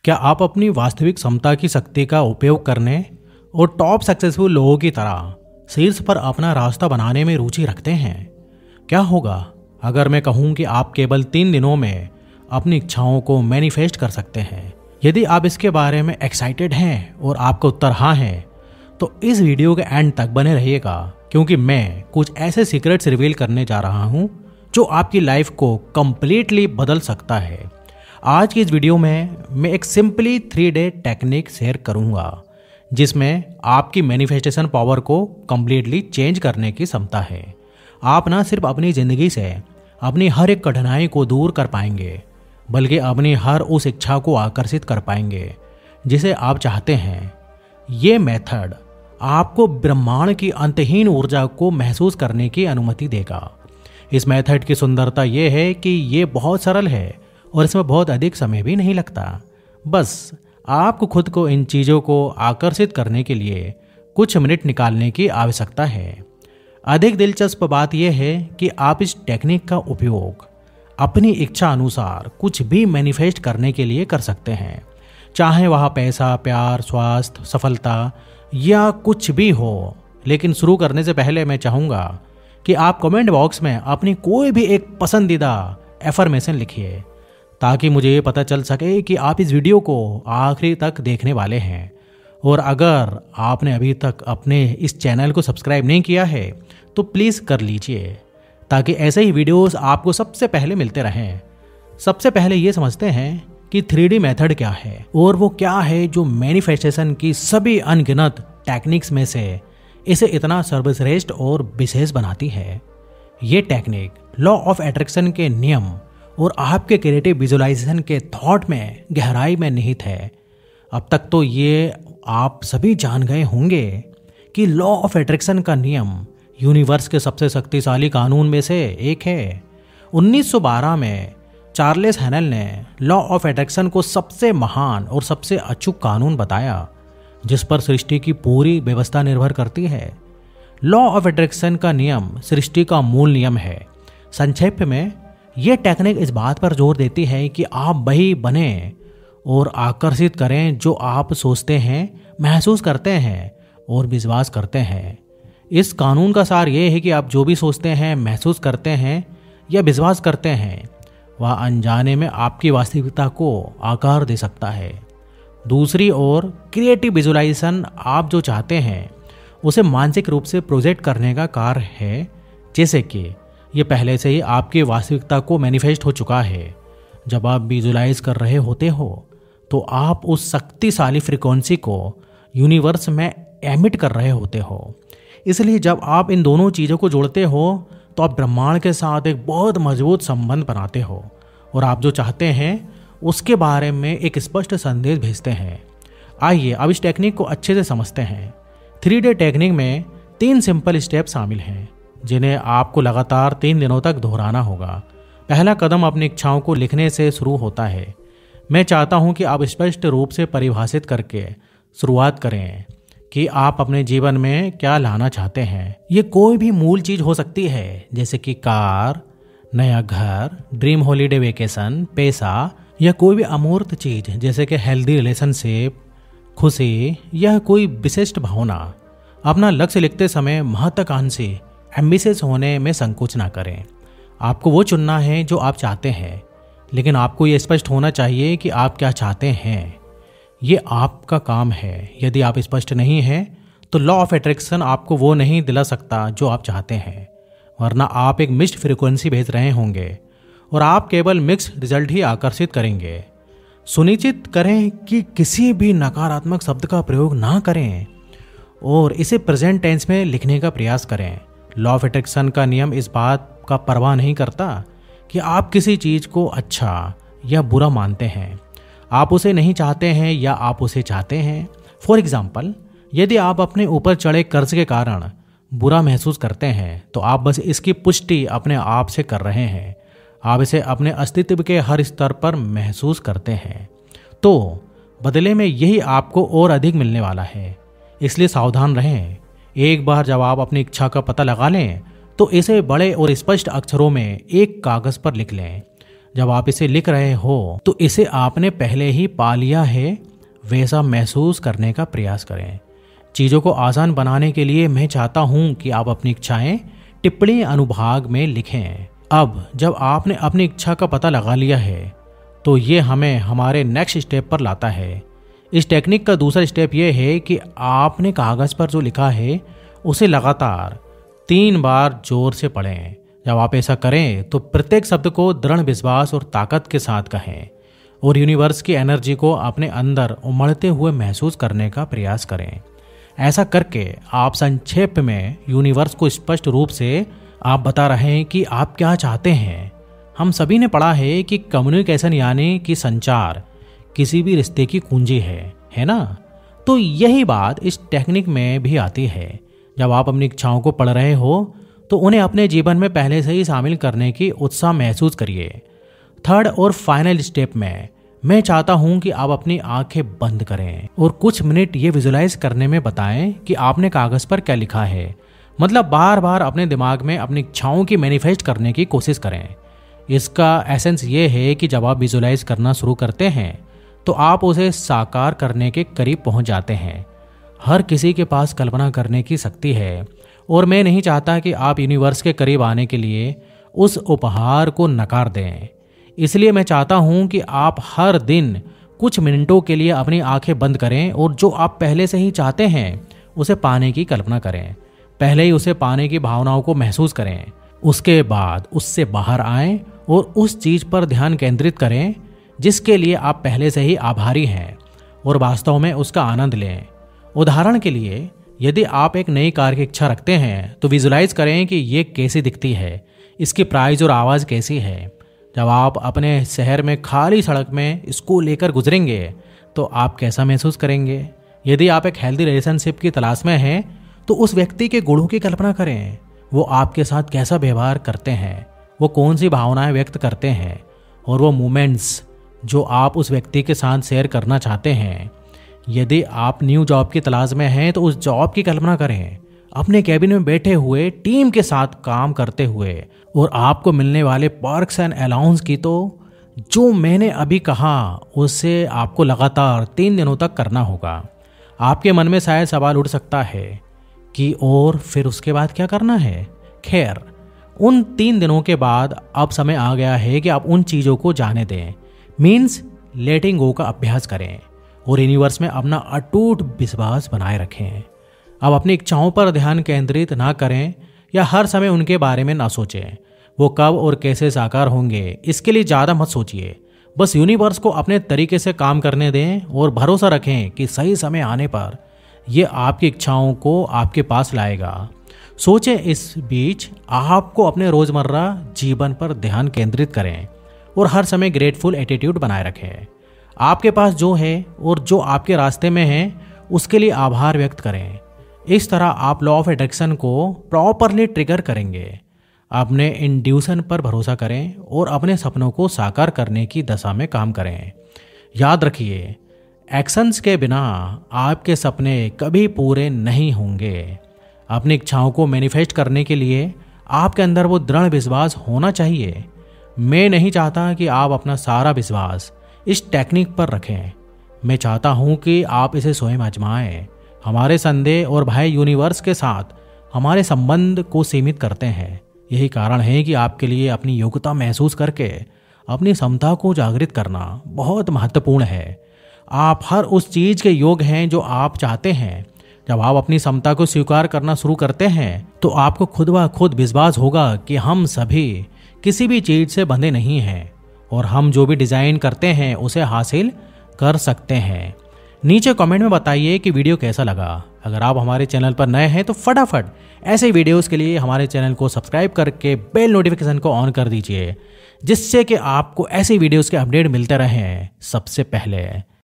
क्या आप अपनी वास्तविक क्षमता की शक्ति का उपयोग करने और टॉप सक्सेसफुल लोगों की तरह शीर्ष पर अपना रास्ता बनाने में रुचि रखते हैं? क्या होगा अगर मैं कहूं कि आप केवल 3 दिनों में अपनी इच्छाओं को मैनिफेस्ट कर सकते हैं? यदि आप इसके बारे में एक्साइटेड हैं और आपका उत्तर हाँ है, तो इस वीडियो के एंड तक बने रहिएगा, क्योंकि मैं कुछ ऐसे सीक्रेट्स रिवील करने जा रहा हूं जो आपकी लाइफ को कंप्लीटली बदल सकता है। आज की इस वीडियो में मैं एक सिंपली 3 डे टेक्निक शेयर करूंगा जिसमें आपकी मैनिफेस्टेशन पावर को कंप्लीटली चेंज करने की क्षमता है। आप ना सिर्फ अपनी ज़िंदगी से अपनी हर एक कठिनाई को दूर कर पाएंगे, बल्कि अपनी हर उस इच्छा को आकर्षित कर पाएंगे जिसे आप चाहते हैं। ये मेथड आपको ब्रह्मांड की अंतहीन ऊर्जा को महसूस करने की अनुमति देगा। इस मेथड की सुंदरता यह है कि ये बहुत सरल है और इसमें बहुत अधिक समय भी नहीं लगता। बस आपको खुद को इन चीज़ों को आकर्षित करने के लिए कुछ मिनट निकालने की आवश्यकता है। अधिक दिलचस्प बात यह है कि आप इस टेक्निक का उपयोग अपनी इच्छा अनुसार कुछ भी मैनिफेस्ट करने के लिए कर सकते हैं, चाहे वह पैसा, प्यार, स्वास्थ्य, सफलता या कुछ भी हो। लेकिन शुरू करने से पहले मैं चाहूँगा कि आप कमेंट बॉक्स में अपनी कोई भी एक पसंदीदा एफर्मेशन लिखिए, ताकि मुझे ये पता चल सके कि आप इस वीडियो को आखिरी तक देखने वाले हैं। और अगर आपने अभी तक अपने इस चैनल को सब्सक्राइब नहीं किया है तो प्लीज़ कर लीजिए, ताकि ऐसे ही वीडियोस आपको सबसे पहले मिलते रहें। सबसे पहले ये समझते हैं कि 3D मेथड क्या है, और वो क्या है जो मैनिफेस्टेशन की सभी अनगिनत टेक्निक्स में से इसे इतना सर्वश्रेष्ठ और विशेष बनाती है। ये टेक्निक लॉ ऑफ अट्रैक्शन के नियम और आपके क्रिएटिव विजुअलाइजेशन के थॉट में गहराई में निहित है। अब तक तो ये आप सभी जान गए होंगे कि लॉ ऑफ अट्रैक्शन का नियम यूनिवर्स के सबसे शक्तिशाली कानून में से एक है। 1912 में चार्ल्स हैनल ने लॉ ऑफ अट्रैक्शन को सबसे महान और सबसे अचूक कानून बताया, जिस पर सृष्टि की पूरी व्यवस्था निर्भर करती है। लॉ ऑफ अट्रैक्शन का नियम सृष्टि का मूल नियम है। संक्षेप में यह टेक्निक इस बात पर जोर देती है कि आप वही बने और आकर्षित करें जो आप सोचते हैं, महसूस करते हैं और विश्वास करते हैं। इस कानून का सार यह है कि आप जो भी सोचते हैं, महसूस करते हैं या विश्वास करते हैं, वह अनजाने में आपकी वास्तविकता को आकार दे सकता है। दूसरी ओर क्रिएटिव विजुअलाइजेशन आप जो चाहते हैं उसे मानसिक रूप से प्रोजेक्ट करने का कार्य है, जैसे कि ये पहले से ही आपकी वास्तविकता को मैनिफेस्ट हो चुका है। जब आप विजुअलाइज कर रहे होते हो तो आप उस शक्तिशाली फ्रीक्वेंसी को यूनिवर्स में एमिट कर रहे होते हो। इसलिए जब आप इन दोनों चीज़ों को जोड़ते हो तो आप ब्रह्मांड के साथ एक बहुत मजबूत संबंध बनाते हो और आप जो चाहते हैं उसके बारे में एक स्पष्ट संदेश भेजते हैं। आइए अब इस टेक्निक को अच्छे से समझते हैं। 3D टेक्निक में 3 सिंपल स्टेप शामिल हैं, जिन्हें आपको लगातार 3 दिनों तक दोहराना होगा। पहला कदम अपनी इच्छाओं को लिखने से शुरू होता है। मैं चाहता हूं कि आप स्पष्ट रूप से परिभाषित करके शुरुआत करें कि आप अपने जीवन में क्या लाना चाहते हैं। ये कोई भी मूल चीज़ हो सकती है, जैसे कि कार, नया घर, ड्रीम हॉलीडे वेकेशन, पैसा, या कोई भी अमूर्त चीज़ जैसे कि हेल्दी रिलेशनशिप, खुशी या कोई विशिष्ट भावना। अपना लक्ष्य लिखते समय महत्वाकांक्षी एम्बिशियस होने में संकोच ना करें। आपको वो चुनना है जो आप चाहते हैं, लेकिन आपको ये स्पष्ट होना चाहिए कि आप क्या चाहते हैं। ये आपका काम है। यदि आप स्पष्ट नहीं हैं तो लॉ ऑफ अट्रैक्शन आपको वो नहीं दिला सकता जो आप चाहते हैं, वरना आप एक मिक्स्ड फ्रीक्वेंसी भेज रहे होंगे और आप केवल मिक्स रिजल्ट ही आकर्षित करेंगे। सुनिश्चित करें कि किसी भी नकारात्मक शब्द का प्रयोग ना करें और इसे प्रेजेंट टेंस में लिखने का प्रयास करें। लॉ ऑफ अट्रैक्शन का नियम इस बात का परवाह नहीं करता कि आप किसी चीज़ को अच्छा या बुरा मानते हैं। आप उसे नहीं चाहते हैं या आप उसे चाहते हैं। फॉर एग्जाम्पल, यदि आप अपने ऊपर चढ़े कर्ज के कारण बुरा महसूस करते हैं तो आप बस इसकी पुष्टि अपने आप से कर रहे हैं। आप इसे अपने अस्तित्व के हर स्तर पर महसूस करते हैं, तो बदले में यही आपको और अधिक मिलने वाला है। इसलिए सावधान रहें। एक बार जब आप अपनी इच्छा का पता लगा लें तो इसे बड़े और स्पष्ट अक्षरों में एक कागज़ पर लिख लें। जब आप इसे लिख रहे हो तो इसे आपने पहले ही पा लिया है वैसा महसूस करने का प्रयास करें। चीज़ों को आसान बनाने के लिए मैं चाहता हूं कि आप अपनी इच्छाएं टिप्पणी अनुभाग में लिखें। अब जब आपने अपनी इच्छा का पता लगा लिया है तो ये हमें हमारे नेक्स्ट स्टेप पर लाता है। इस टेक्निक का दूसरा स्टेप ये है कि आपने कागज़ पर जो लिखा है उसे लगातार 3 बार जोर से पढ़ें। जब आप ऐसा करें तो प्रत्येक शब्द को दृढ़ विश्वास और ताकत के साथ कहें और यूनिवर्स की एनर्जी को अपने अंदर उमड़ते हुए महसूस करने का प्रयास करें। ऐसा करके आप संक्षेप में यूनिवर्स को स्पष्ट रूप से आप बता रहे हैं कि आप क्या चाहते हैं। हम सभी ने पढ़ा है कि कम्युनिकेशन यानी कि संचार किसी भी रिश्ते की कुंजी है ना? तो यही बात इस टेक्निक में भी आती है। जब आप अपनी इच्छाओं को पढ़ रहे हो तो उन्हें अपने जीवन में पहले से ही शामिल करने की उत्साह महसूस करिए। थर्ड और फाइनल स्टेप में मैं चाहता हूं कि आप अपनी आंखें बंद करें और कुछ मिनट ये विजुलाइज करने में बताएं कि आपने कागज पर क्या लिखा है। मतलब बार बार अपने दिमाग में अपनी इच्छाओं की मैनिफेस्ट करने की कोशिश करें। इसका एसेंस ये है कि जब आप विजुलाइज करना शुरू करते हैं तो आप उसे साकार करने के करीब पहुंच जाते हैं। हर किसी के पास कल्पना करने की शक्ति है और मैं नहीं चाहता कि आप यूनिवर्स के करीब आने के लिए उस उपहार को नकार दें। इसलिए मैं चाहता हूं कि आप हर दिन कुछ मिनटों के लिए अपनी आंखें बंद करें और जो आप पहले से ही चाहते हैं उसे पाने की कल्पना करें। पहले ही उसे पाने की भावनाओं को महसूस करें। उसके बाद उससे बाहर आएं और उस चीज़ पर ध्यान केंद्रित करें जिसके लिए आप पहले से ही आभारी हैं और वास्तव में उसका आनंद लें। उदाहरण के लिए यदि आप एक नई कार की इच्छा रखते हैं तो विजुलाइज करें कि ये कैसी दिखती है, इसकी प्राइस और आवाज़ कैसी है। जब आप अपने शहर में खाली सड़क में इसको लेकर गुजरेंगे तो आप कैसा महसूस करेंगे। यदि आप एक हेल्दी रिलेशनशिप की तलाश में हैं तो उस व्यक्ति के गुणों की कल्पना करें। वो आपके साथ कैसा व्यवहार करते हैं, वो कौन सी भावनाएं व्यक्त करते हैं और वो मोमेंट्स जो आप उस व्यक्ति के साथ शेयर करना चाहते हैं। यदि आप न्यू जॉब की तलाश में हैं तो उस जॉब की कल्पना करें, अपने कैबिन में बैठे हुए टीम के साथ काम करते हुए और आपको मिलने वाले पर्क्स एंड अलाउंस की। तो जो मैंने अभी कहा उससे आपको लगातार 3 दिनों तक करना होगा। आपके मन में शायद सवाल उठ सकता है कि और फिर उसके बाद क्या करना है। खैर, उन 3 दिनों के बाद अब समय आ गया है कि आप उन चीज़ों को जाने दें। मीन्स लेटिंग गो का अभ्यास करें और यूनिवर्स में अपना अटूट विश्वास बनाए रखें। अब अपनी इच्छाओं पर ध्यान केंद्रित ना करें या हर समय उनके बारे में ना सोचें। वो कब और कैसे साकार होंगे इसके लिए ज़्यादा मत सोचिए। बस यूनिवर्स को अपने तरीके से काम करने दें और भरोसा रखें कि सही समय आने पर ये आपकी इच्छाओं को आपके पास लाएगा। सोचें इस बीच आपको अपने रोज़मर्रा जीवन पर ध्यान केंद्रित करें और हर समय ग्रेटफुल एटीट्यूड बनाए रखें। आपके पास जो है और जो आपके रास्ते में है उसके लिए आभार व्यक्त करें। इस तरह आप लॉ ऑफ अट्रैक्शन को प्रॉपरली ट्रिगर करेंगे। अपने इंट्यूशन पर भरोसा करें और अपने सपनों को साकार करने की दशा में काम करें। याद रखिए, एक्शंस के बिना आपके सपने कभी पूरे नहीं होंगे। अपनी इच्छाओं को मैनिफेस्ट करने के लिए आपके अंदर वो दृढ़ विश्वास होना चाहिए। मैं नहीं चाहता कि आप अपना सारा विश्वास इस टेक्निक पर रखें। मैं चाहता हूं कि आप इसे स्वयं आजमाएं। हमारे संदेह और भय यूनिवर्स के साथ हमारे संबंध को सीमित करते हैं। यही कारण है कि आपके लिए अपनी योग्यता महसूस करके अपनी क्षमता को जागृत करना बहुत महत्वपूर्ण है। आप हर उस चीज़ के योग्य हैं जो आप चाहते हैं। जब आप अपनी क्षमता को स्वीकार करना शुरू करते हैं तो आपको खुद ब खुद विश्वास होगा कि हम सभी किसी भी चीज़ से बंधे नहीं हैं और हम जो भी डिज़ाइन करते हैं उसे हासिल कर सकते हैं। नीचे कमेंट में बताइए कि वीडियो कैसा लगा। अगर आप हमारे चैनल पर नए हैं तो फटाफट ऐसे वीडियोस के लिए हमारे चैनल को सब्सक्राइब करके बेल नोटिफिकेशन को ऑन कर दीजिए, जिससे कि आपको ऐसी वीडियोस के अपडेट मिलते रहें सबसे पहले।